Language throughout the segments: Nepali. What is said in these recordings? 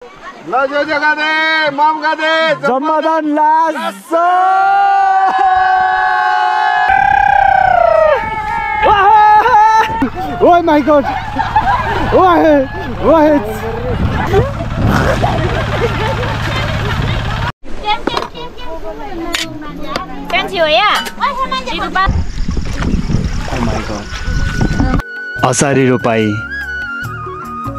ल जो गादे मम गादे जम्मादान लास Oh my god! असारी रोपाई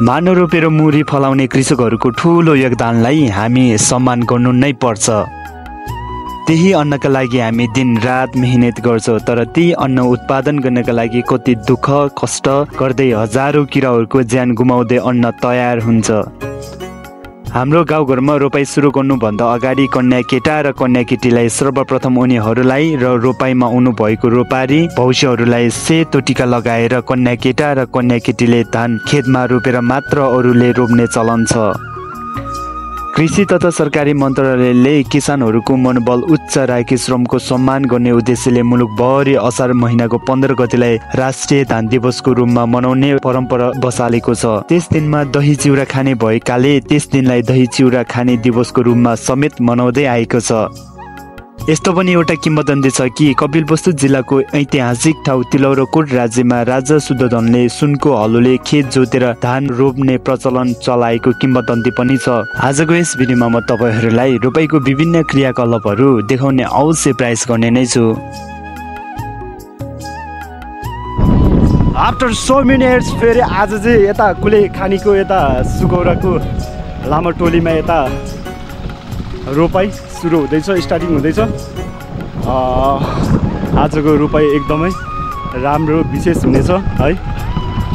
मानो रोपेर मुरी फलाउने कृषकहरूको ठुलो योगदानलाई हामी सम्मान गर्नु नै पर्छ। त्यही अन्नका लागि हामी दिन रात मेहनत गर्छौँ, तर ती अन्न उत्पादन गर्नका लागि कति दुःख कष्ट गर्दै हजारौँ किराहरूको ज्यान गुमाउँदै अन्न तयार हुन्छ। हाम्रो गाउँघरमा रोपाई सुरु गर्नुभन्दा अगाडि कन्या केटा र कन्या केटीलाई सर्वप्रथम उनीहरूलाई र रोपाईमा आउनु भएको रोपारी भौष्यहरूलाई सेतो टिका लगाएर कन्या केटा र कन्या केटीले धान खेतमा रोपेर मात्र अरूले रोप्ने चलन छ। कृषि तथा सरकारी मन्त्रालयले किसानहरूको मनोबल उच्च राखी श्रमको सम्मान गर्ने उद्देश्यले मुलुकभरि असार महिनाको 15 गतिलाई राष्ट्रिय धान दिवसको रूपमा मनाउने परम्परा बसालेको छ। त्यस दिनमा दही चिउरा खाने भएकाले त्यस दिनलाई दही चिउरा खाने दिवसको रूपमा समेत मनाउँदै आएको छ। यस्तो पनि एउटा किम्वदन्ती छ कि कपिलवस्तु जिल्लाको ऐतिहासिक ठाउँ तिलौरकोट राज्यमा राजा शुद्धोधनले सुनको हलोले खेत जोतेर धान रोप्ने प्रचलन चलाएको किम्वदन्ती पनि छ। आजको यस भिडियोमा म तपाईहरूलाई रोपाईको विभिन्न क्रियाकलापहरू देखाउने अवश्य प्रयास गर्ने नै छु। आफ्टर सो मेनी इयर्स फेरि आज चाहिँ यता कुले खानीको यता सुगौराको लामो टोलीमा यता रोपाई सुरु हुँदैछ, स्टार्टिङ हुँदैछ। आजको रोपाई एकदमै राम्रो विशेष हुनेछ है।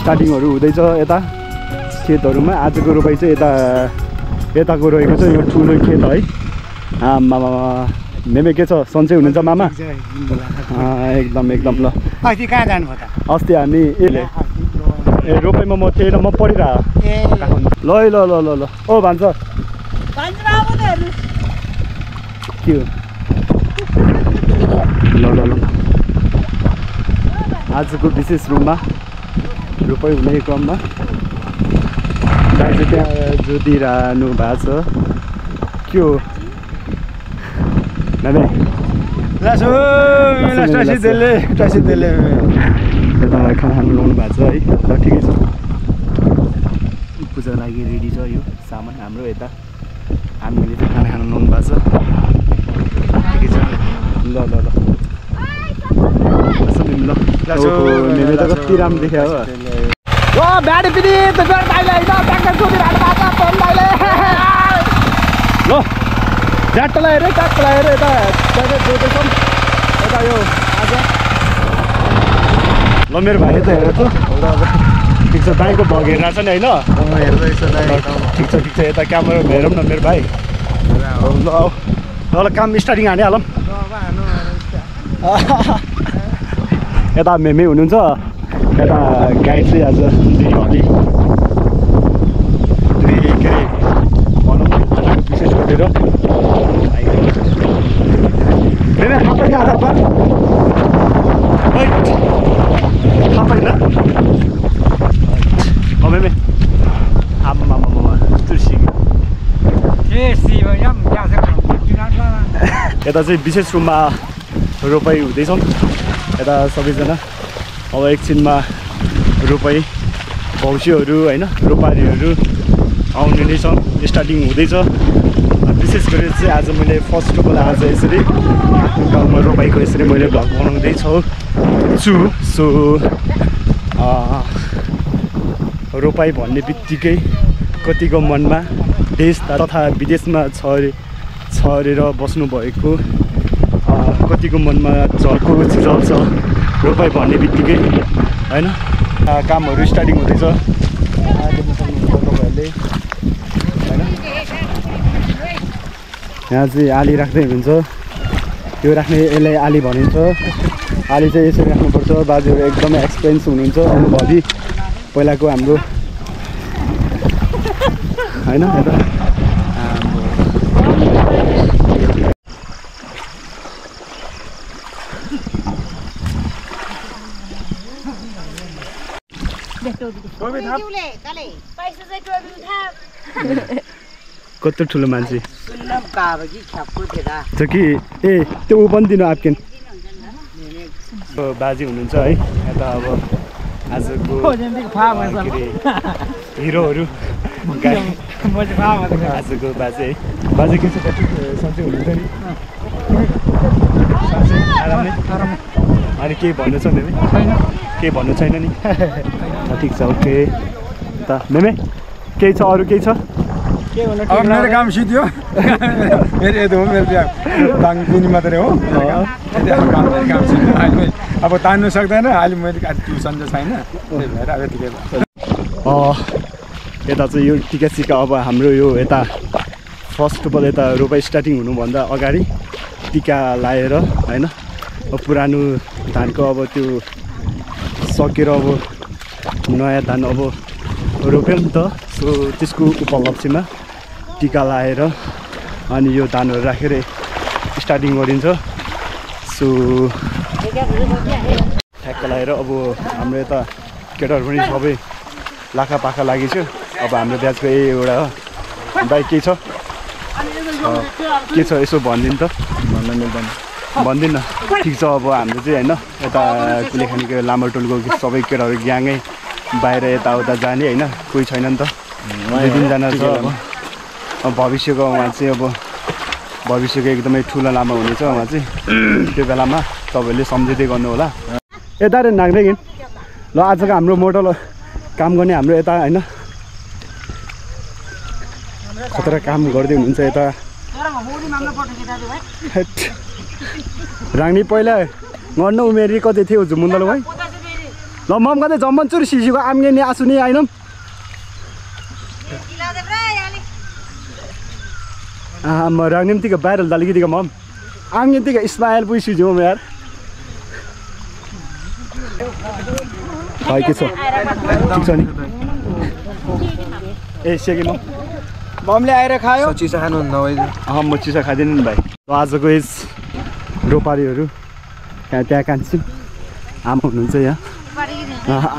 स्टार्टिङहरू हुँदैछ यता खेतहरूमा। आजको रोपाई चाहिँ यताको रहेको छ, यो ठुलो खेत है। मामा मेमे के छ, सन्चै हुनुहुन्छ मामा? एकदम ल। अस्ति कहाँ जानु भयो त? अस्ति हामी रोपाईमा म थिएन, म पढिरहेको। ल ओ भन्छ के हो? ल आजको विशेष रूपमा रोपाई हुने क्रममा दाजु त्यहाँ जोतिरहनु भएको छ। के हो यता खाना खानु लाउनु भएको छ है। ल ठिकै छ, पूजाको लागि रेडी छ यो सामान हाम्रो। यता हामीले चाहिँ खाना खानु लाउनु भएको छ। ठिकै छ। ल मेरो त कति राम्रो देख्यो हो। ब्याडी पनि ल झ्याट्टलाई हेऱ्यो यता जोतेछौँ यता यो आज। ल मेरो भाइ त हेर त ठिक छ, दाइको भग हेरेर छ नि होइन? ठिक छ यता क्यामेरा हेरौँ न मेरो भाइ। ल काम स्टार्टिङ हानिहालौँ। यता मेमे हुनुहुन्छ, यता गाई चाहिँ आज दुई के अरे भनौँ विशेष गरेर मेमे थापै आधा पार थापै ल मेमे आमा तुर्सिक्यो। यता चाहिँ विशेष रूपमा रोपाई हुँदैछौँ यता सबैजना। अब एकछिनमा रोपाई भौष्यहरू होइन रोपारीहरू आउने नै छ, स्टार्टिङ हुँदैछ। विशेष गरेर चाहिँ आज मैले फर्स्ट अफ अल आज यसरी आफ्नो गाउँमा रोपाईको यसरी मैले भ्लग बनाउँदैछु। सो रोपाई भन्ने बित्तिकै कतिको मनमा देश तथा विदेशमा छरेर बस्नुभएको कतिको मनमा झर्को जल्छ रोपाई भन्ने बित्तिकै होइन। कामहरू स्टार्टिङ हुँदैछ देख्न सक्नुहुन्छ तपाईँहरूले होइन। यहाँ चाहिँ आली राख्दै हुनुहुन्छ, त्यो राख्ने यसलाई आली भनिन्छ। आली चाहिँ यसरी राख्नुपर्छ। बाजेहरू एकदमै एक्सपिरियन्स हुनुहुन्छ, अनुभवी पहिलाको हाम्रो होइन। यता कत्रो ठुलो मान्छे छ कि ए त्यो ऊ पनि दिनु आप्केन बाजे हुनुहुन्छ है यता अब आजको के अरे हिरोहरू आजको बाजे है बाजे के छ सन्चै हुनुहुन्छ नि आरामै अनि केही भन्नु छ मेमे केही भन्नु छैन नि ठिक छ ओके त मेमे केही छ अरू केही छ अब मेरो काम सिद्धियो मेरो यति हो मेरो ताङ दिने मात्रै हो काम सिद्धियो अहिले अब तान्नु सक्दैन अहिले मैले ट्युसन चाहिँ छैन त्यही भएर अब यतिकै यता चाहिँ यो टिका सिका अब हाम्रो यो यता फर्स्ट अफ अल यता रोपाइ स्टार्टिङ हुनुभन्दा अगाडि टिका लाएर होइन पुरानो धानको अब त्यो सकेर अब नयाँ धान अब रोप्यौँ नि त सो त्यसको उपलक्ष्यमा टिका लाएर अनि यो धानहरू राखेर स्टार्टिङ गरिन्छ सो ठ्याक्क लगाएर अब हाम्रो यता केटाहरू पनि सबै लाखा पाखा लागिसक्यो अब हाम्रो ब्याचको एउटा हो भाइ के छ यसो भनिदिनु त भन्न मिल्दैन भन्दिनँ ठिक छ अब हाम्रो चाहिँ होइन यता कुलेखानीको लामो टोलको सबै केटाहरू ग्याङै बाहिर यताउता जाने होइन कोही छैन नि त 2-3 जना छ अब भविष्यको उहाँ चाहिँ अब भविष्यको एकदमै ठुलो लामा हुनेछ उहाँ चाहिँ त्यो बेलामा तपाईँहरूले सम्झिँदै गर्नु होला यता रे नाग्दै ल आजको हाम्रो मोटल काम गर्ने हाम्रो यता होइन खतरा काम गर्दै हुनुहुन्छ यता राङ्नी पहिला गर्न उमेरी कति थियो झुमुन्दल भाइ ल मम कतै जम्मन चुर सिसीको आम्गे नि आसु नि आइनम म राङ्नी तिका बाहिर दालिकिदिको मम आम्गे तिका स्माइल पुइ सिजो म यार भाइ के छ ठिक छ नि ए सेकेन्ड ममले आएर खायो चिसा खानुहुन्न म चिसा खाँदिनँ नि भाइ आजको यस रोपारीहरू त्यहाँ कान्छौँ आमा हुनुहुन्छ यहाँ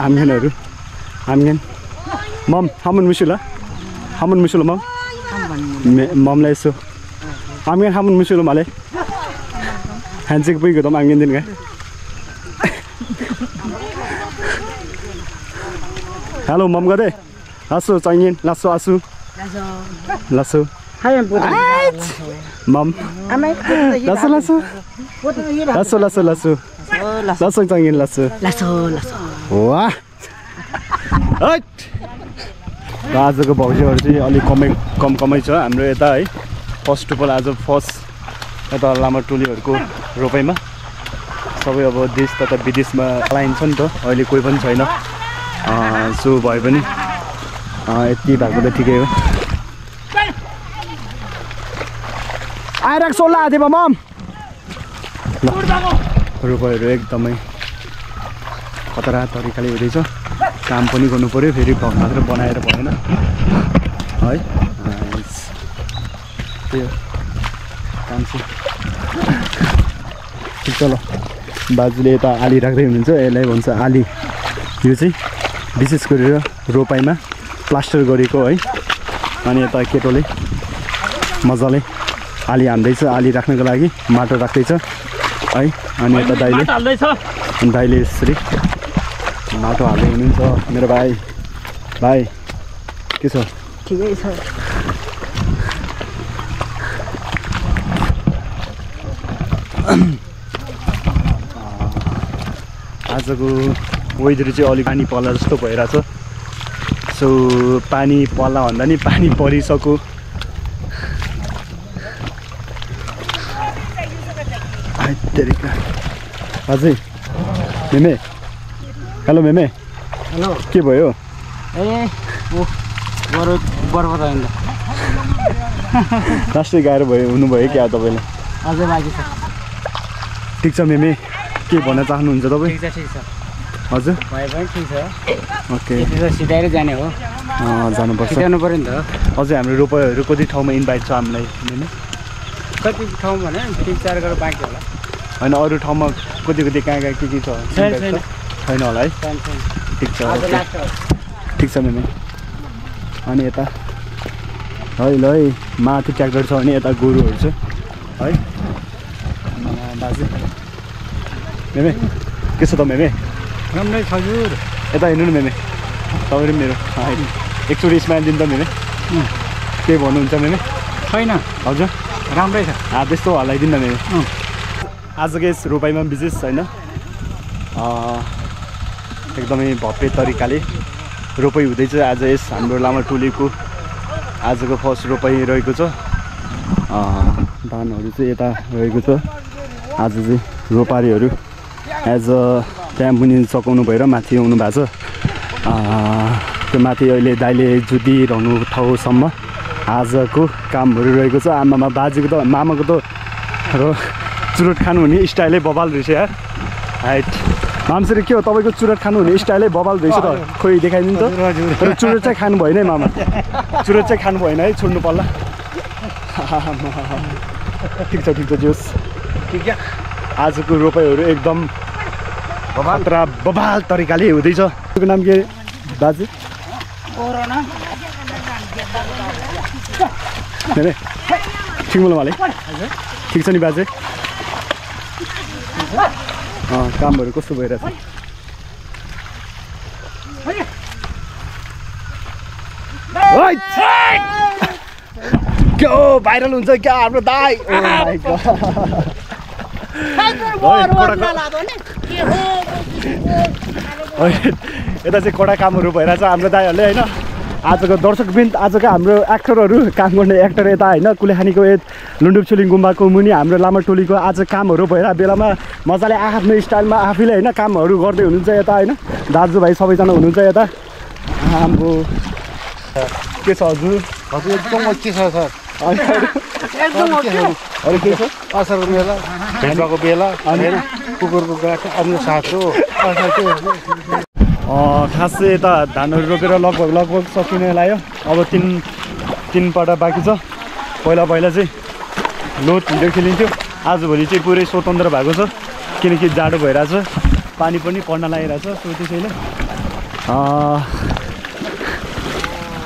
आम्गेनहरू आम्गेन मम हामुन मुसुला मम ममलाई यसो आम्गेन हामुन मुसुलो माले ह्यान्डसेक पुगेको त आम्गेन दिन हेलो मम गदे लासो चाहिए लासो आसु लासो मम लासो लासो लासो लासो लासो लासो चाहिए लासो वाह आजको भविष्यहरू चाहिँ अलिक कमै छ हाम्रो यता है फर्स्ट अफ अल आज फर्स्ट यता लामा टोलीहरूको रोपाइमा सबै अब देश तथा विदेशमा पलाइन्छ नि त अहिले कोही पनि छैन सो भए पनि यति भएको त ठिकै हो आइराख सोल्ला आधीमा मम रोपाइहरू एकदमै खतरा तरिकाले हुँदैछ काम पनि गर्नु पऱ्यो फेरि मात्र बनाएर भएन है त्यही हो काम चाहिँ ठिक छ ल बाजुले यता आली राख्दै हुनुहुन्छ यसलाई भन्छ आली यो चाहिँ विशेष गरेर रोपाइमा प्लास्टर गरेको है अनि यता केटोले मजाले आली हान्दैछ आली राख्नको लागि माटो राख्दैछ है अनि यता दाइले यसरी माटो हाल्दै हुनुहुन्छ मेरो भाइ के छ ठिकै छ आजको वेदर चाहिँ अलिक पानी पर्ला जस्तो भइरहेछ सो पानी पर्ला भन्दा नि पानी परिसक्यो अझै मेमे हेलो मेमे हेलो के भयो ए बर्बाद होइन लास्टै गाह्रो भयो हुनुभयो क्या तपाईँले अझै बाँकी छ ठिक छ मेमे के भन्न चाहनुहुन्छ तपाईँ ठिक छ हजुर भए पनि ठिक छ ओके सिधाएर जाने हो जानुपर्छ सिधाउनु पऱ्यो नि त अझै हाम्रो रोपाइहरू कति ठाउँमा इन्भाइट छ हामीलाई मेमे कति ठाउँ भने 3-4 गरेर बाँकी होला होइन अरू ठाउँमा कति कहाँ के छ छैन होला है ठिक छ ओके ठिक छ मेमे अनि यता ल है माथि ट्र्याक्टर छ भने यता गोरुहरू छ है बाजे मेमे के छ त मेमे राम्रै छ हजुर यता हेर्नु न मेमे तपाईँहरू मेरो एकचोटि स्माइल दिनु त मेमे के भन्नुहुन्छ मेमे छैन हजुर राम्रै छ त्यस्तो हल्लाइदिनु न मेमे आजको यस रोपाइमा विशेष होइन एकदमै भव्य तरिकाले रोपाइ हुँदैछ आज यस हाम्रो लामाटोलीको आजको फर्स्ट रोपाइ रहेको छ धानहरू चाहिँ यता रहेको छ आज चाहिँ रोपारीहरू एज त्यहाँ मुनि सघाउनु भएर माथि आउनु भएको छ त्यो माथि अहिले दाइले जुदिरहनु ठाउँसम्म आजको कामहरू रहेको छ आमामा बाजेको त मामाको त चुरोट खानु हुने स्टाइलै बबाल रहेछ यार हाइट मामसरी के हो तपाईँको चुरोट खानु हुने स्टाइलै बबाल रहेछ त खोइ देखाइदिनु त तर चुरोट चाहिँ खानु भएन है मामा चुरोट चाहिँ खानु भएन है छोड्नु पर्ला ठिक छ जोस् ठिक आजको रोपाइहरू एकदम बबाल तरिकाले हुँदैछ तपाईँको नाम के बाजे ठिक बोल मलाई ठिक छ नि बाजे कामहरू कस्तो भइरहेछ क्या हो भाइरल हुन्छ क्या हाम्रो दाइ यता चाहिँ कडा कामहरू भइरहेछ हाम्रो दाइहरूले होइन आजको दर्शकबिन आजको हाम्रो एक्टरहरू काम गर्ने एक्टर यता होइन कुलेखानीको लुन्डुपछुलिङ गुम्बाको मुनि हाम्रो लामाटोलीको आज कामहरू भइरहेको बेलामा मजाले आफ्नो स्टाइलमा आफैले होइन कामहरू गर्दै हुनुहुन्छ यता होइन दाजुभाइ सबैजना हुनुहुन्छ यता हाम्रो के छ हजुर एकदम ओके छ सर अरू के छ असारको बेला भेन्डाको बेला अनि कुकुरको गाठो अन्य साथो खास चाहिँ यता धानहरू रोपेर लगभग सकिन लाग्यो अब तिनपल्ट बाँकी छ पहिला चाहिँ लोड भिडियो खेलिन्थ्यो आजभोलि चाहिँ पुरै स्वतन्त्र भएको छ किनकि जाडो भइरहेछ पानी पनि पर्न लागिरहेछ सो त्यसैले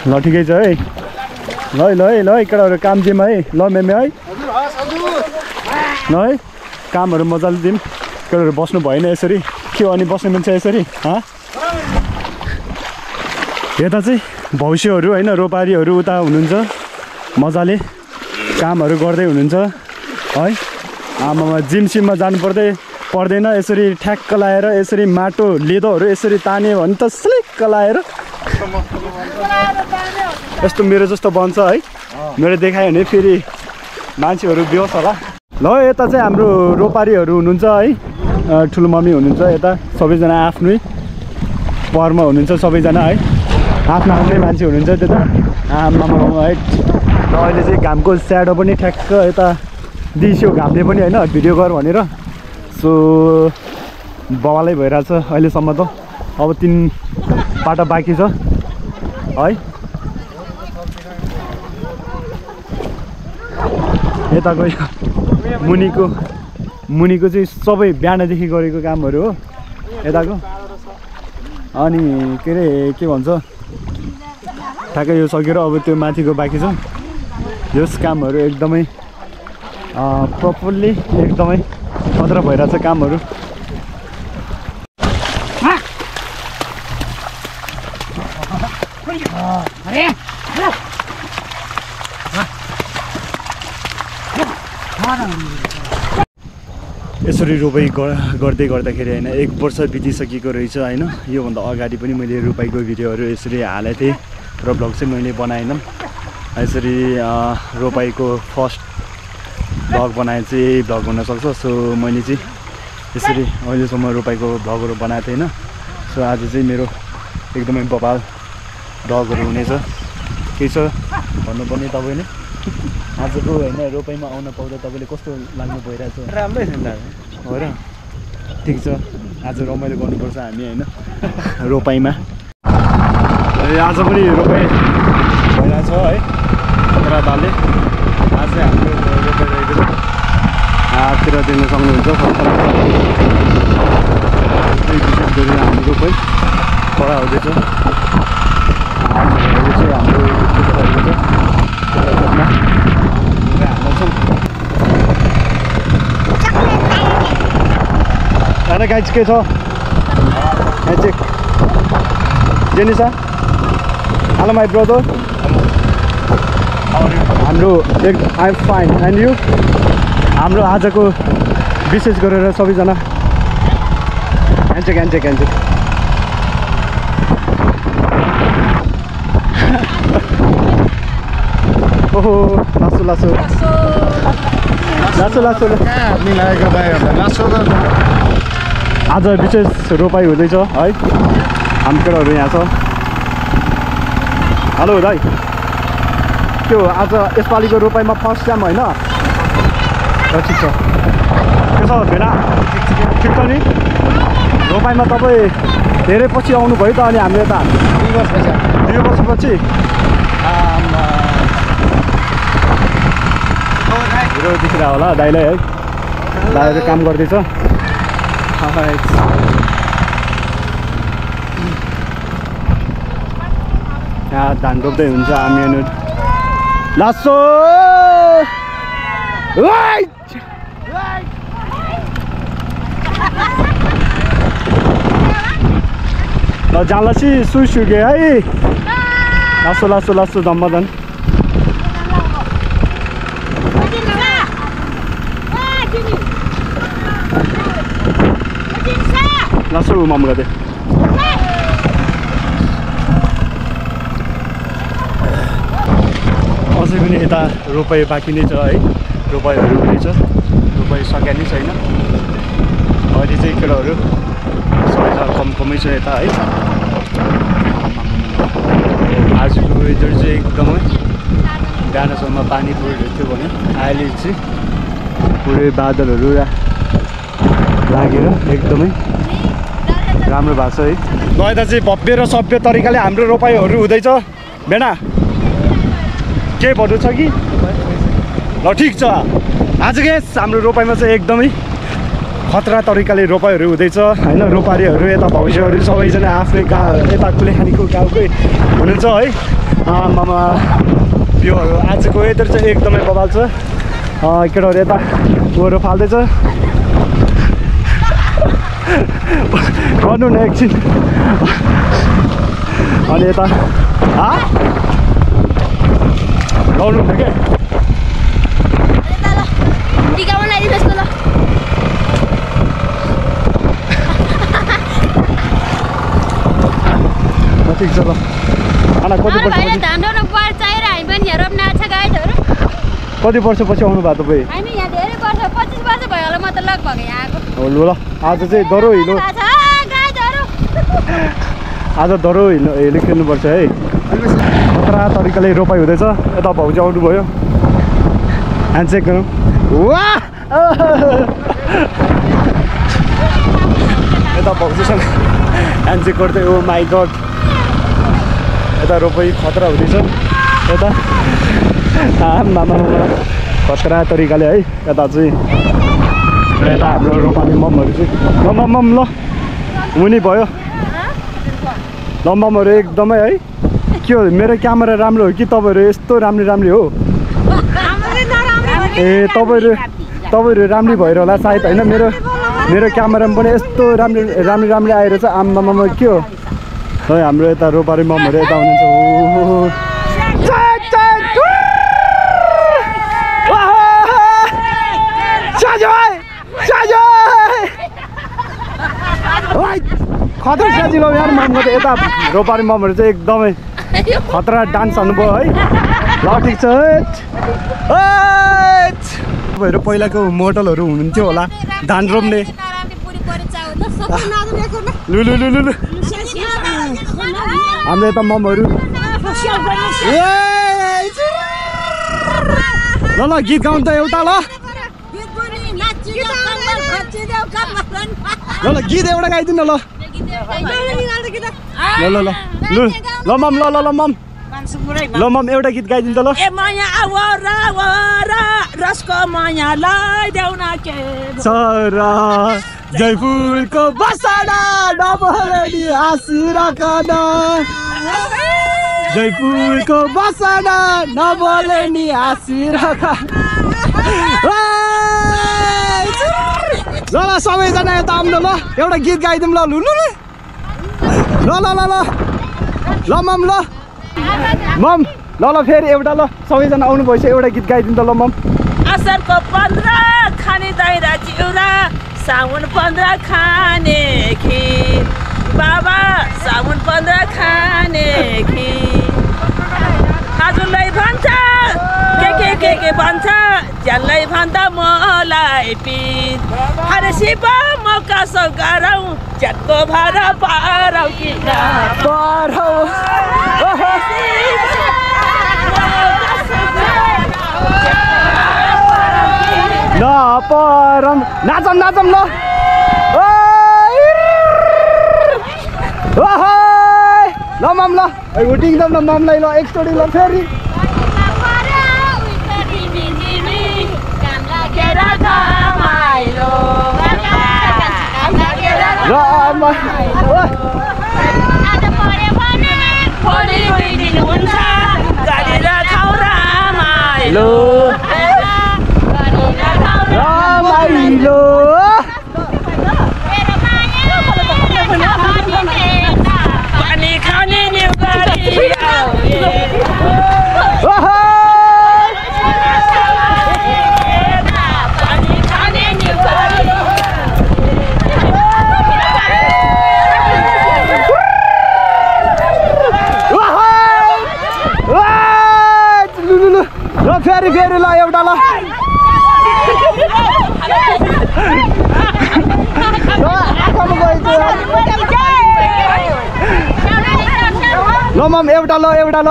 ल ठिकै छ है ल केटाहरू काम दिउँ है ल मेमे है ल है कामहरू मजाले दिउँ केटाहरू बस्नु भएन यसरी के अनि बस्नु मिल्छ यसरी यता चाहिँ भौष्यहरू होइन रोपारीहरू उता हुनुहुन्छ मजाले कामहरू गर्दै हुनुहुन्छ है आमामा जिमसिममा जानु पर्दैन यसरी ठ्याक्क लाएर यसरी माटो लेदोहरू यसरी तान्यो भने त स्लिक्क लाएर यस्तो मेरो जस्तो बन्छ है मेरो देखायो भने फेरि मान्छेहरू बेहोस होला ल यता चाहिँ हाम्रो रोपारीहरू हुनुहुन्छ है ठुलो मम्मी हुनुहुन्छ यता सबैजना आफ्नै परमा हुनुहुन्छ सबैजना है आफ्नो आफ्नै मान्छे हुनुहुन्छ त्यता आमामा है र अहिले चाहिँ घामको स्याडो पनि ठ्याक्क यता दिस्यो घामले पनि होइन भिडियो गर भनेर सो बवालै भइरहेछ अहिलेसम्म त अब 3 पाटा बाँकी छ है यताको मुनिको चाहिँ सबै बिहानदेखि गरेको कामहरू हो यताको अनि के भन्छ ठ्याक्कै यो सकेर अब त्यो माथिको बाँकी छ यस कामहरू एकदमै प्रपरली एकदमै खतरा भइरहेछ कामहरू यसरी रोपाइ गर्दै गर्दाखेरि होइन 1 वर्ष बितिसकेको रहेछ होइन योभन्दा अगाडि पनि मैले रोपाइको भिडियोहरू यसरी हालेको थिएँ र भ्लग चाहिँ मैले बनाएन यसरी रोपाइको फर्स्ट भ्लग बनाए चाहिँ भ्लग हुनसक्छ सो मैले चाहिँ यसरी अहिलेसम्म रोपाइको भ्लगहरू बनाएको थिएन सो आज चाहिँ मेरो एकदमै बबाल भ्लगहरू हुनेछ के छ भन्नुपर्ने तपाईँले आजको होइन रोपाइमा आउन पाउँदा तपाईँले कस्तो लाग्नु भइरहेछ राम्रै छ नि हो र ठिक छ आज रमाइलो गर्नुपर्छ हामी होइन रोपाइमा आज पनि रोपाइ भइरहेछ है खतरा तालले आज चाहिँ हाम्रो रोपाइरहेको छ हाततिर देख्न सक्नुहुन्छ विशेष गरी हाम्रो रोपाइ कडा हुँदैछ यो चाहिँ हाम्रो Ada guys ke छ Magic Jenisa Hello my brother हाम्रो I'm fine and you हाम्रो आजको विशेष गरेर सबैजना ह्यान्डसेक ओहो लासो आज विशेष रोपाई हुँदैछ है हाम्रो केटाहरू यहाँ छ हेलो दाइ त्यो आज यसपालिको रोपाइमा फर्स्ट टाइम होइन ठिक छ के छ भेना ठिक छ नि रोपाइमा तपाईँ धेरै पछि आउनुभयो त अनि हाम्रो यता 2 वर्षपछि हिरो देखिरह होला दाइलाई है दाइले काम गर्दैछ यहाँ धान रोप्दै हुन्छ हामी लासो ल जालसी सुइसुके है लासो दम्बदन लासो मम गर्दै अझै पनि यता रोपाइ बाँकी नै छ है रोपाइहरू हुँदैछ रोपाइ सकिया नै छैन अहिले चाहिँ केटाहरू सबैजना कमै छ यता है आजको वेदर चाहिँ एकदमै बिहानसम्म पानी परिरहेको थियो भने अहिले चाहिँ पुरै बादलहरू लागेर एकदमै राम्रो भएको छ है गएता चाहिँ भव्य र सभ्य तरिकाले हाम्रो रोपाइहरू हुँदैछ बेना के भन्नु छ कि ल ठिक छ आज के हाम्रो रोपाइमा चाहिँ एकदमै खतरा तरिकाले रोपाइहरू हुँदैछ होइन रोपारीहरू यता भविष्यहरू सबैजना आफ्नै यता कुलेखानीको गाउँकै हुनुहुन्छ है मामा यो आजको वेदर चाहिँ एकदमै बवाल छ केटाहरू यता गोरो फाल्दैछ गर्नु न एकछिन अनि यता लाउनु न क्या ठिक छ ल आना कति वर्षपछि आउनु भएको तपाईँ ल आज चाहिँ दह्रो हिलो आज दह्रो हिलो खेल्नुपर्छ है खतरा तरिकाले रोपाइ हुँदैछ यता भाउजू आउनुभयो ह्यान्डसेक गरौँ वाह यता भाउजूसँग ह्यान्डसेक गर्दै ओ माई गड यता रोपाइ खतरा हुँदैछ यता मामा खतरा तरिकाले है यता चाहिँ यता हाम्रो रोपाली ममहरू चाहिँ मम ल हुने भयो लम्बमहरू एकदमै है के हो मेरो क्यामेरा राम्रो हो कि तपाईँहरू यस्तो राम्री हो ए तपाईँहरू राम्री भएर होला सायद होइन मेरो क्यामेरामा पनि यस्तो राम्री आएर चाहिँ आम्मामा के हो है हाम्रो यता रोपारी ममहरू यता हुनुहुन्छ खतरा सजिलो यार ममको त यता रोपारी ममहरू चाहिँ एकदमै खतरा डान्स हान्नुभयो है ल ठिक छ तपाईँहरू पहिलाको मोडलहरू हुनुहुन्थ्यो होला धान रोप्ने लु हाम्रो यता ममहरू ल गीत गाउनु त एउटा ल गीत एउटा गाइदिनु ल ल मम एउटा गीत गाइदिनु त ल सरा जयपुरको बसडा डबलडी हाँसिराखना जयपुरको बसना नबोले नि हाँसिरह ल ल सबैजना यता आउनु ल एउटा गीत गाइदिउँ ल लु ल ल ल ल ल मम ल मम ल ल फेरि एउटा ल सबैजना आउनु भएछ एउटा गीत गाइदिउँ त ल मम असरको 15 खाने दाइरा चिउरा साउन 15 खाने खिर बाबा साउन 15 खाने खिर हजुरलाई भन्छ के भन्छ ज्यानलाई भन्दा मलाई पिर अरे शिव म कसो गरौँ ज्यानको भाडा पारौ कि पारौ न परम नाचम नाचम ल ल मम ल उटिङ दम न ममलाई ल एकचोटि ल फेरि रमाइलो पानी खाने फेरि फेरि ल एउटा ल ल मम एउटा ल एउटा ल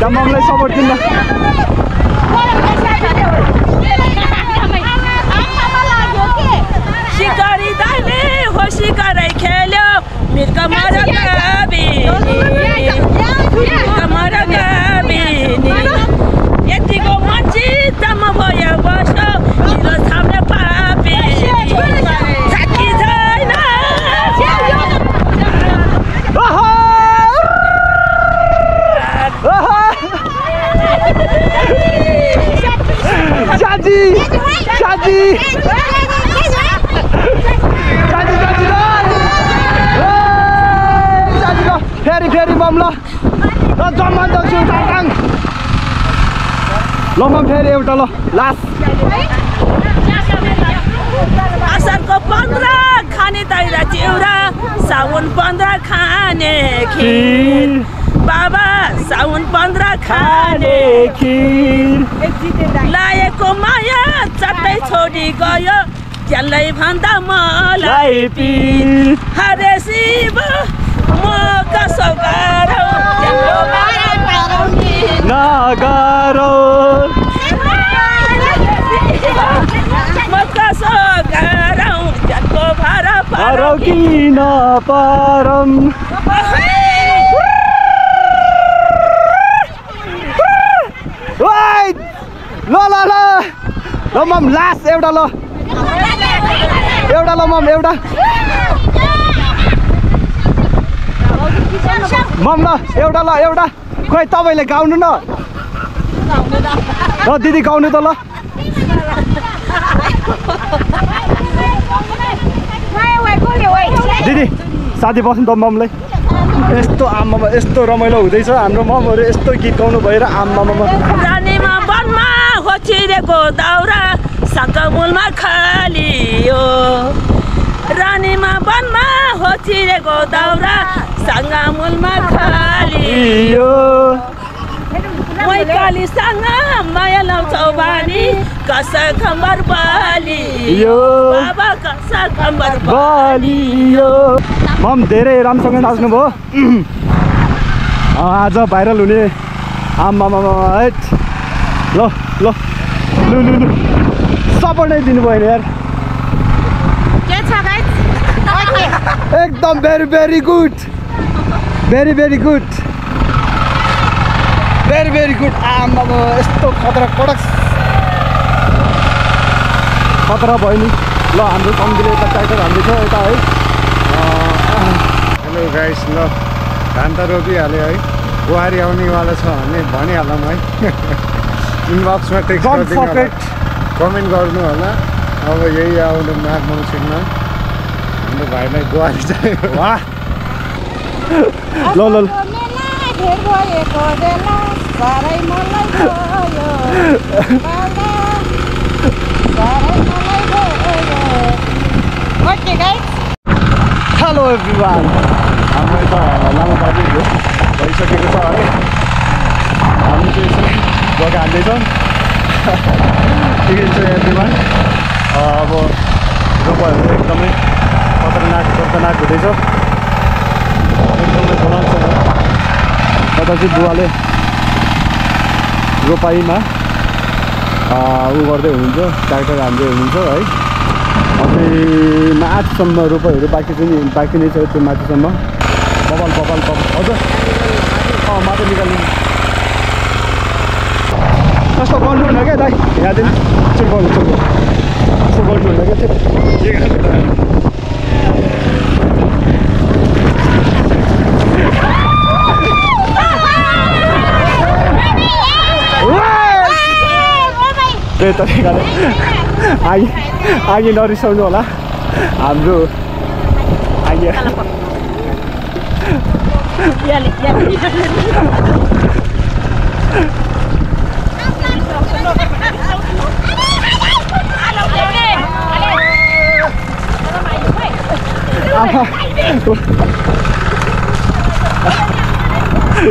त ममलाई सपोर्ट दिनु शिकारी दाइले हो शिकारै खेल्यो मिर्का मरा यतिको मान्छे दम भयो बस्यो हिरो थाम्ने पापी छाकी छैन साजी साजी फेरि फेरि मम ल जम्मा छु टाङ ल मम फेरि एउटा ल लास्ट असरको 15 खाने दाइरा चिउरा साउन 15 खाने खिर बाबा साउन 15 खाने खिर लाएको माया चट्टै छोडी गयो ज्यानलाई भन्दा मलाई पिर हरे शिव म कसो गरौँ नगरौ म कसो गरौँ ज्यानको भाडा पारौ कि नपारौँ ल ल ल ल मम लास्ट एउटा ल एउटा ल मम एउटा मम ल एउटा खोइ तपाईँले गाउनु न ल दिदी गाउनु त ल दिदी साथी बस्नु त ममलाई यस्तो आमामा यस्तो रमाइलो हुँदैछ हाम्रो ममहरू यस्तो गीत गाउनु भएर आमामा रानीमा वनमा हो चिरेको दाउरा सङ्कमुलमा खालियो रानीमा वनमा हो चिरेको दाउरा सङ्गमुलमा खालियो मै कालीसँग माया लाउँछौ बानी कस खम्बर बालियो बाबा कस खम्बर बालियो मम धेरै राम्रोसँग नाच्नु भयो आज भाइरल हुने आमामा ल ल लु लु लु सपोर्ट नै दिनुभयो नि यार एकदम very good very good very good आमामा यस्तो खतरा कडक खतरा भयो नि ल हाम्रो कम्तीले यता टाइटर हाल्दैछ यता है हेलो गाइस ल धान त रोपिहाल्यो है बुहारी आउनेवाला छ भने भनिहालौँ है इनबक्समा टेक्स्ट गरिदिनु होला कमेन्ट गर्नु होला अब यही आउनु माघ मङ्सिरमा हाम्रो भाइलाई बुहारी चाहियो वाह ल ल ल धेर भएको बेला साह्रै मलाई भयो ओके गाइस हेलो एभ्रिवान हाम्रो यता लामो बाटो भइसकेको छ है हामी चाहिँ यसो जग्गा हाल्दैछौँ ठिकै छ एभ्रिवान अब रोपाहरू एकदमै खतरनाक हुँदैछ एकदमै बोलाउँछ यता चाहिँ बुवाले रोपाइमा ऊ गर्दै हुनुहुन्छ ट्र्याक्टर हाल्दै हुनुहुन्छ है अझै माथिसम्म रोपाइहरू बाँकी नै छ त्यो माथिसम्म बबल हजुर माटो निकाल्नु कस्तो गर्नु हुन्न क्या दाइ यहाँदेखि यसो गर्नु हुन्न क्या त्यही तरिकाले आगे नरिसाउनु होला हाम्रो आगे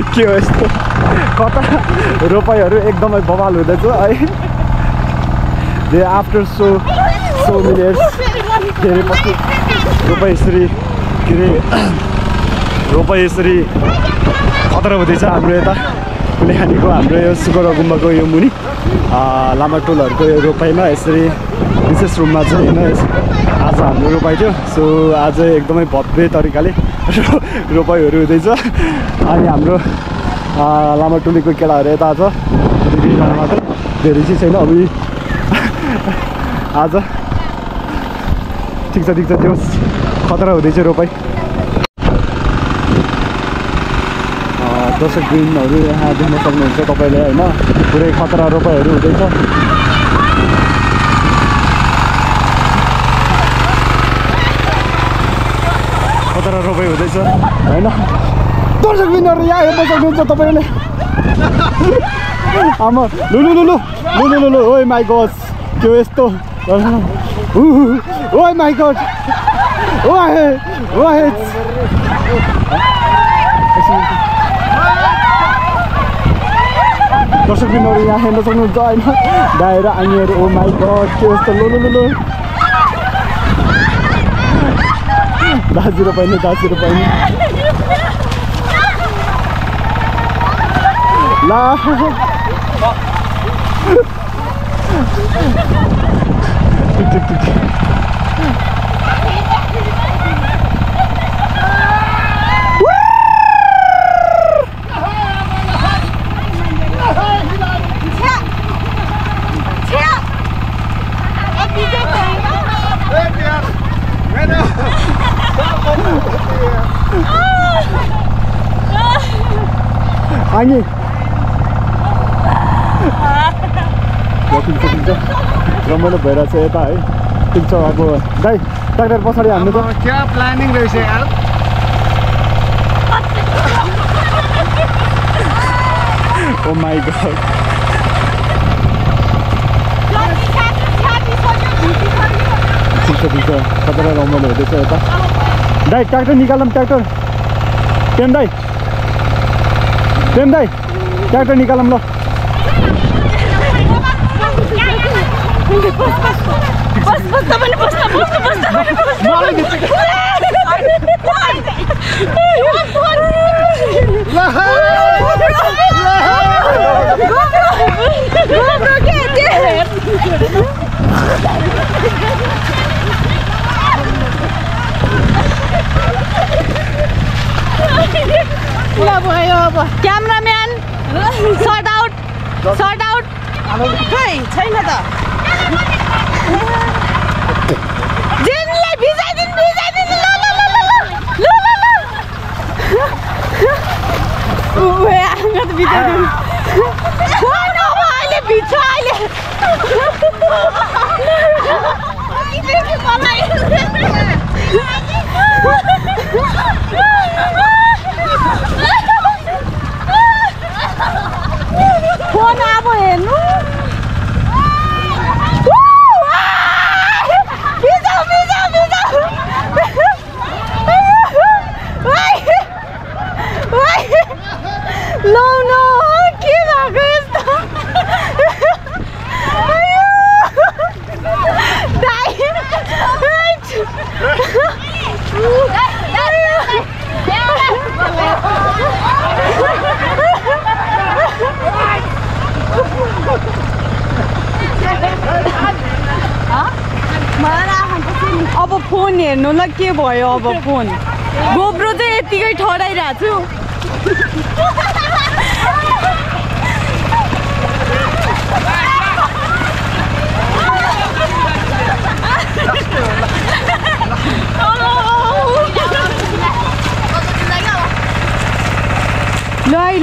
के हो यस्तो कता रोपाइहरू एकदमै बवाल हुँदैछ है आफ्टर सो मिनट्स धेरै पछि रोपाइ यसरी खतरा हुँदैछ हाम्रो यता कुलेखानीको हाम्रो यो सुकर गुम्बाको यो मुनि लामाटोलहरूको यो रोपाइमा यसरी विशेष रूपमा चाहिँ होइन आज हाम्रो रोपाइ थियो सो आज एकदमै भव्य तरिकाले रोपाइहरू हुँदैछ अनि हाम्रो लामाटोलीको केटाहरू यता छ दुईजना मात्रै धेरै चाहिँ छैन अब आज ठिक छ त्यो खतरा हुँदैछ रोपाइ दर्शकवृन्दहरू यहाँ देख्न सक्नुहुन्छ तपाईँले होइन पुरै खतरा रोपाइहरू हुँदैछ खतरा रोपाइ हुँदैछ होइन दर्शकवृन्दहरू यहाँ हेर्न सक्नुहुन्छ तपाईँले आमा लु ओइ माई गॉड त्यो यस्तो ओइ माई गॉड दर्शकवृन्दहरू यहाँ हेर्न सक्नुहुन्छ होइन दाएर आइनीहरू ओ माई गॉड त्यो यस्तो लु दाजुहरू पनि ला ठिक आगे ठिक छ रमाइलो भइरहेछ यता है ठिक छ अब दाइ ट्र्याक्टर पछाडि हान्नु त क्या प्लानिङ रहेछ यार ओ माई गॉड ठिक छ खतरा रमाइलो हुँदैछ यता दाइ ट्र्याक्टर निकालौँ ट्र्याक्टर प्रेम दाइ ट्र्याक्टर निकालौँ ल क्यामराम्यान सर्ट आउट खै छैन त जेनलाई भिजाइदिनु ल उहे आँगा त बिचारी फोन अब अहिले बिच अहिले फोन अब हेर्नु No, no, के भएको यस्तो अब फोन हेर्नुलाई के भयो अब फोन गोब्रो चाहिँ यतिकै ठडाइरहेको छु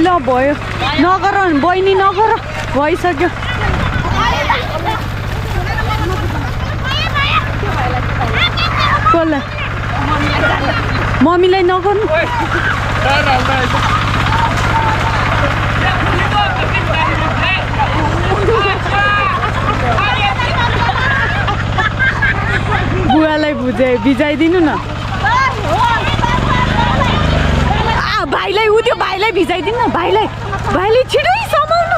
ल भयो नगर बहिनी नगर भइसक्यो कसलाई मम्मीलाई नगर्नु बुवालाई भिजाइदिनु न भाइलाई त्यो भाइलाई भिजाइदिनु न भाइलाई छिटै समाउनु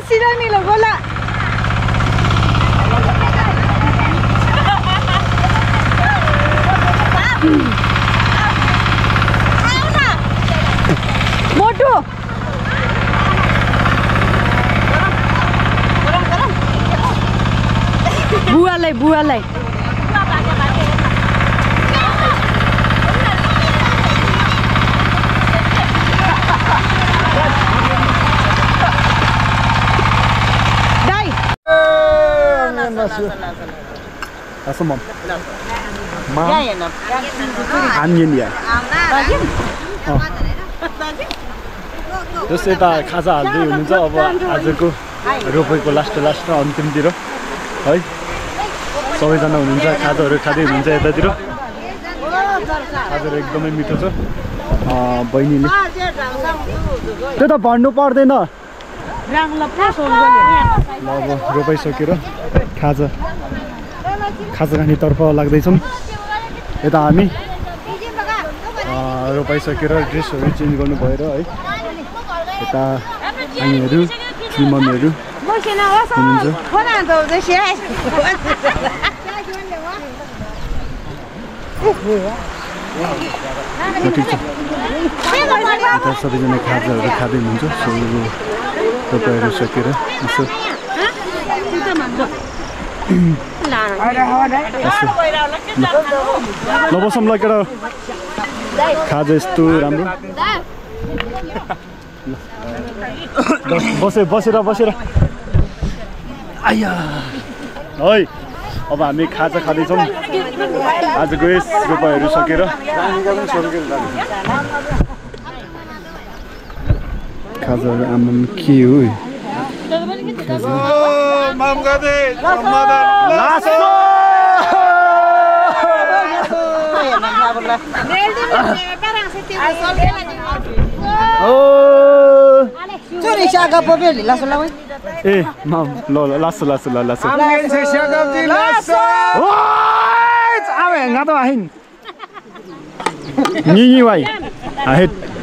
सिलो निलो बोला मोटू बुवालाई That's a mom. Mom. Onion, yeah. जस्तो यता खाजा हाल्दै हुनुहुन्छ अब आजको रोपाइँको लास्ट अन्तिमतिर है सबैजना हुनुहुन्छ खाजाहरू खाँदै हुनुहुन्छ यतातिर खाजाहरू एकदमै मिठो छ बहिनीले त्यो त भन्नु पर्दैन अब रोपाइसकेर खाजा खानेतर्फ लाग्दैछौँ यता हामी रोपाइसकेर ड्रेसहरू चेन्ज गर्नु भएर है यता आनीहरू मम्मीहरू हुनुहुन्छ यता सबैजना खाजाहरू खाँदै हुनुहुन्छ रोपाइहरू सकेर यसो ल बसौँ ल केटा खाजा यस्तो राम्रो बसेर आया है अब हामी खाजा खाँदैछौँ आजको यस रोपाइँहरू सकेर खाजाहरू आमाम के हो ए माम ल लासो Nhi như vậy. Hết.